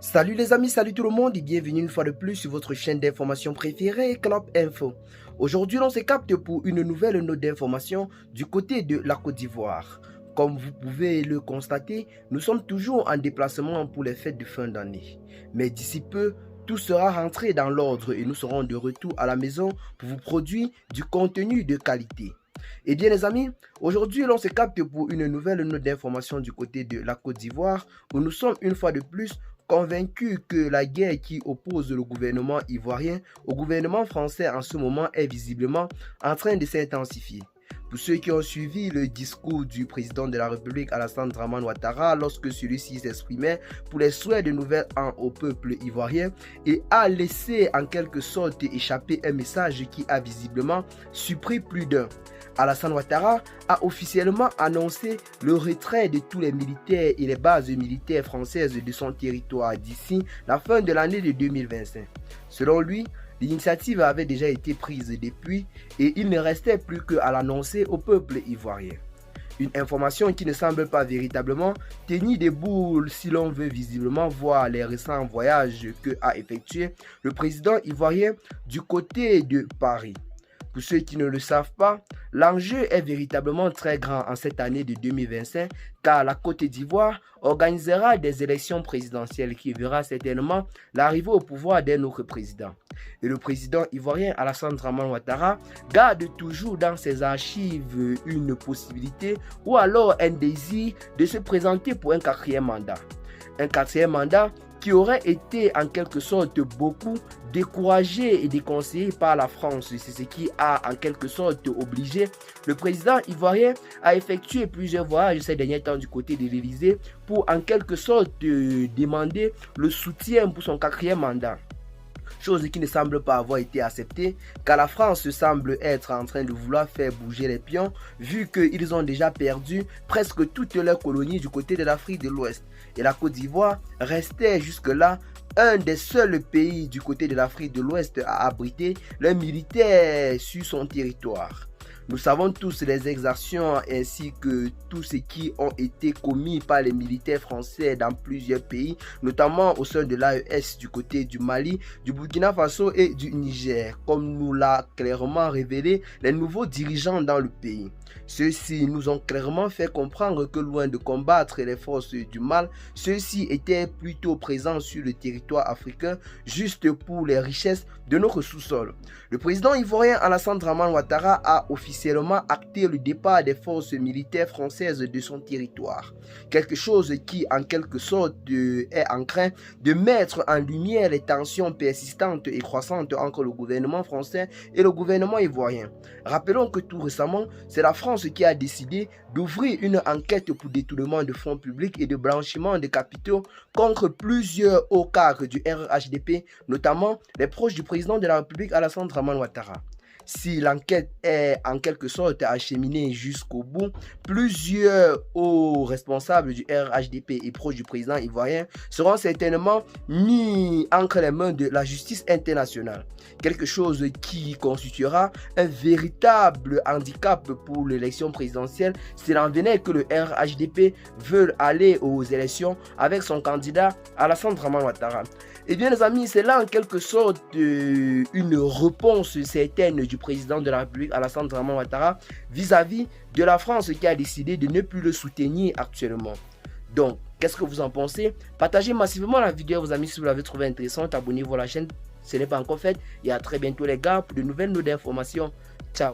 Salut les amis, salut tout le monde et bienvenue une fois de plus sur votre chaîne d'information préférée, Club Info. Aujourd'hui, on se capte pour une nouvelle note d'information du côté de la Côte d'Ivoire. Comme vous pouvez le constater, nous sommes toujours en déplacement pour les fêtes de fin d'année. Mais d'ici peu, tout sera rentré dans l'ordre et nous serons de retour à la maison pour vous produire du contenu de qualité. Et bien les amis, aujourd'hui l'on se capte pour une nouvelle note d'information du côté de la Côte d'Ivoire où nous sommes une fois de plus convaincus que la guerre qui oppose le gouvernement ivoirien au gouvernement français en ce moment est visiblement en train de s'intensifier. Pour ceux qui ont suivi le discours du président de la République Alassane Dramane Ouattara lorsque celui-ci s'exprimait pour les souhaits de nouvel an au peuple ivoirien et a laissé en quelque sorte échapper un message qui a visiblement surpris plus d'un. Alassane Ouattara a officiellement annoncé le retrait de tous les militaires et les bases militaires françaises de son territoire d'ici la fin de l'année de 2025. Selon lui, l'initiative avait déjà été prise depuis et il ne restait plus qu'à l'annoncer au peuple ivoirien. Une information qui ne semble pas véritablement tenir debout si l'on veut visiblement voir les récents voyages qu'a effectué le président ivoirien du côté de Paris. Pour ceux qui ne le savent pas, l'enjeu est véritablement très grand en cette année de 2025 car la Côte d'Ivoire organisera des élections présidentielles qui verra certainement l'arrivée au pouvoir d'un autre président. Et le président ivoirien Alassane Dramane Ouattara garde toujours dans ses archives une possibilité ou alors un désir de se présenter pour un quatrième mandat. Un quatrième mandat qui aurait été en quelque sorte beaucoup découragé et déconseillé par la France. C'est ce qui a en quelque sorte obligé le président ivoirien à effectuer plusieurs voyages ces derniers temps du côté de l'Élysée pour en quelque sorte demander le soutien pour son quatrième mandat. Chose qui ne semble pas avoir été acceptée car la France semble être en train de vouloir faire bouger les pions vu qu'ils ont déjà perdu presque toutes leurs colonies du côté de l'Afrique de l'Ouest. Et la Côte d'Ivoire restait jusque-là un des seuls pays du côté de l'Afrique de l'Ouest à abriter les militaires sur son territoire. Nous savons tous les exactions ainsi que tout ce qui ont été commis par les militaires français dans plusieurs pays, notamment au sein de l'AES du côté du Mali, du Burkina Faso et du Niger, comme nous l'a clairement révélé les nouveaux dirigeants dans le pays. Ceux-ci nous ont clairement fait comprendre que loin de combattre les forces du mal, ceux-ci étaient plutôt présents sur le territoire africain juste pour les richesses de notre sous-sol. Le président ivoirien Alassane Dramane Ouattara a officiellement acté le départ des forces militaires françaises de son territoire. Quelque chose qui en quelque sorte est en train de mettre en lumière les tensions persistantes et croissantes entre le gouvernement français et le gouvernement ivoirien. Rappelons que tout récemment, c'est la France qui a décidé d'ouvrir une enquête pour détournement de fonds publics et de blanchiment de capitaux contre plusieurs hauts cadres du RHDP, notamment les proches du président de la République Alassane Dramane Ouattara. Si l'enquête est en quelque sorte acheminée jusqu'au bout, plusieurs hauts responsables du RHDP et proches du président ivoirien seront certainement mis entre les mains de la justice internationale. Quelque chose qui constituera un véritable handicap pour l'élection présidentielle s'il en venait que le RHDP veuille aller aux élections avec son candidat Alassane Dramane Ouattara. Eh bien les amis, c'est là en quelque sorte une réponse certaine du président de la République Alassane Dramane Ouattara vis-à-vis de la France qui a décidé de ne plus le soutenir actuellement. Donc, qu'est-ce que vous en pensez? Partagez massivement la vidéo à vos amis si vous l'avez trouvée intéressante. Abonnez-vous à la chaîne si ce n'est pas encore fait. Et à très bientôt les gars pour de nouvelles notes d'informations.